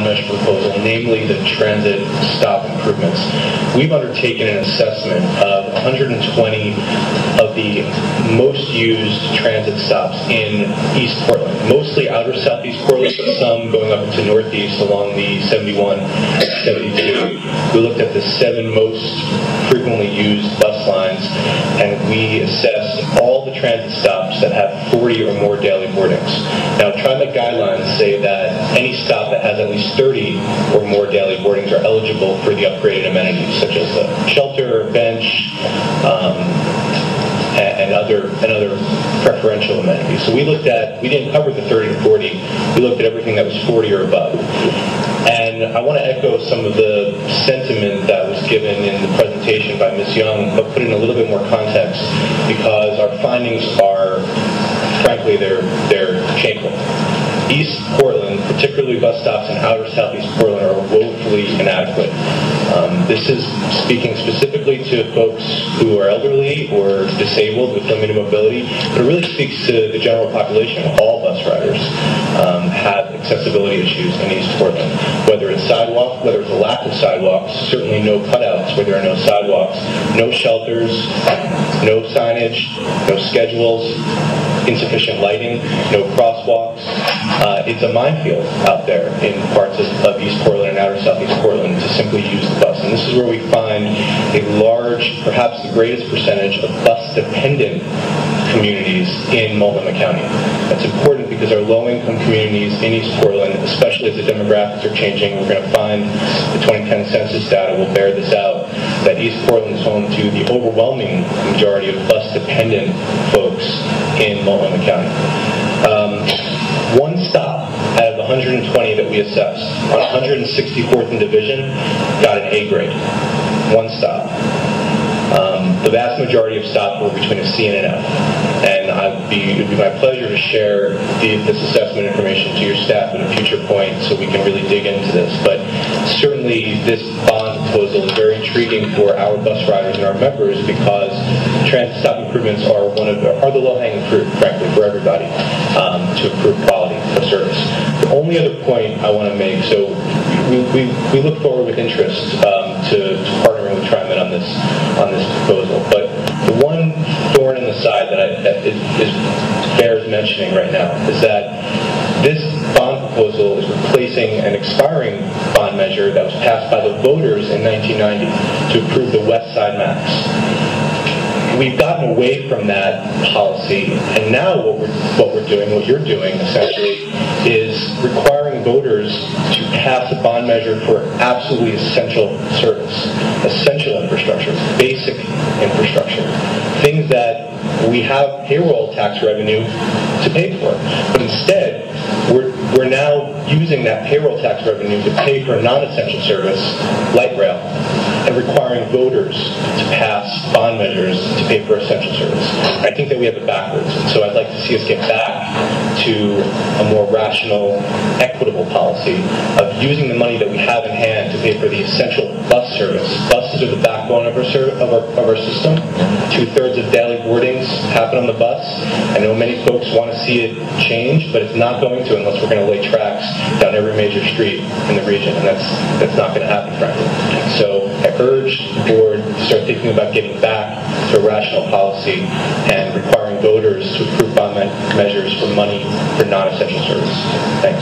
bond measure proposal, namely the transit stop improvements. We've undertaken an assessment of 120 of the most used transit stops in East Portland, mostly outer southeast Portland, but some going up into northeast along the 71, 72. We looked at the 7 most frequently used bus lines, and we assessed all the transit stops that have 40 or more daily boardings. Now, TriMet guidelines say that any stop that has at least 30 or more daily boardings are eligible for the upgraded amenities, such as the shelter, bench, and other preferential amenities. So we didn't cover the 30 to 40, we looked at everything that was 40 or above. And I want to echo some of the sentiment that was given in the presentation by Ms. Young, but put in a little bit more context, because our findings are, frankly, they're shameful. East Portland, particularly bus stops in outer southeast Portland, are woefully inadequate. This is speaking specifically to folks who are elderly or disabled with limited mobility, but it really speaks to the general population. All bus riders have accessibility issues in East Portland, whether it's sidewalk, whether it's a lack of sidewalks, certainly no cutouts where there are no sidewalks, no shelters, no signage, no schedules, insufficient lighting, no crosswalks. It's a minefield out there in parts of East Portland and outer southeast Portland to simply use the bus. And this is where we find a large, perhaps the greatest percentage of bus-dependent communities in Multnomah County. That's important because our low-income communities in East Portland, especially as the demographics are changing, we're going to find the 2010 census data will bear this out, that East Portland is home to the overwhelming majority of bus-dependent folks in Multnomah County. One stop out of the 120 that we assessed on 164th and Division got an A grade. One stop. The vast majority of stops were between a C and an F. And it would be my pleasure to share this assessment information to your staff at a future point so we can really dig into this. But certainly this bond proposal is very intriguing for our bus riders and our members, because transit stop improvements are the low-hanging fruit, frankly, for everybody to improve quality of service. The only other point I want to make, so we look forward with interest to partnering with TriMet on this proposal. But the one thorn in the side that bears mentioning right now is that this bond proposal is replacing an expiring bond measure that was passed by the voters in 1990 to approve the West Side Max. We've gotten away from that policy, and now what you're doing essentially, is requiring voters to pass a bond measure for absolutely essential service, essential infrastructure, basic infrastructure, things that we have payroll tax revenue to pay for. But instead, we're now using that payroll tax revenue to pay for non-essential service, light rail, and requiring voters to pass bond measures to pay for essential service. I think that we have it backwards. So I'd like to see us get back to a more rational, equitable policy of using the money that we have in hand to pay for the essential bus service. Buses are the backbone of our system. 2/3 of daily boardings happen on the bus. I know many folks want to see it change, but it's not going to unless we're going to lay tracks down every major street in the region, and that's not going to happen, frankly. So I urge the board to start thinking about getting back to a rational policy and requiring voters to approve bond measures for money for non-essential service. Thanks.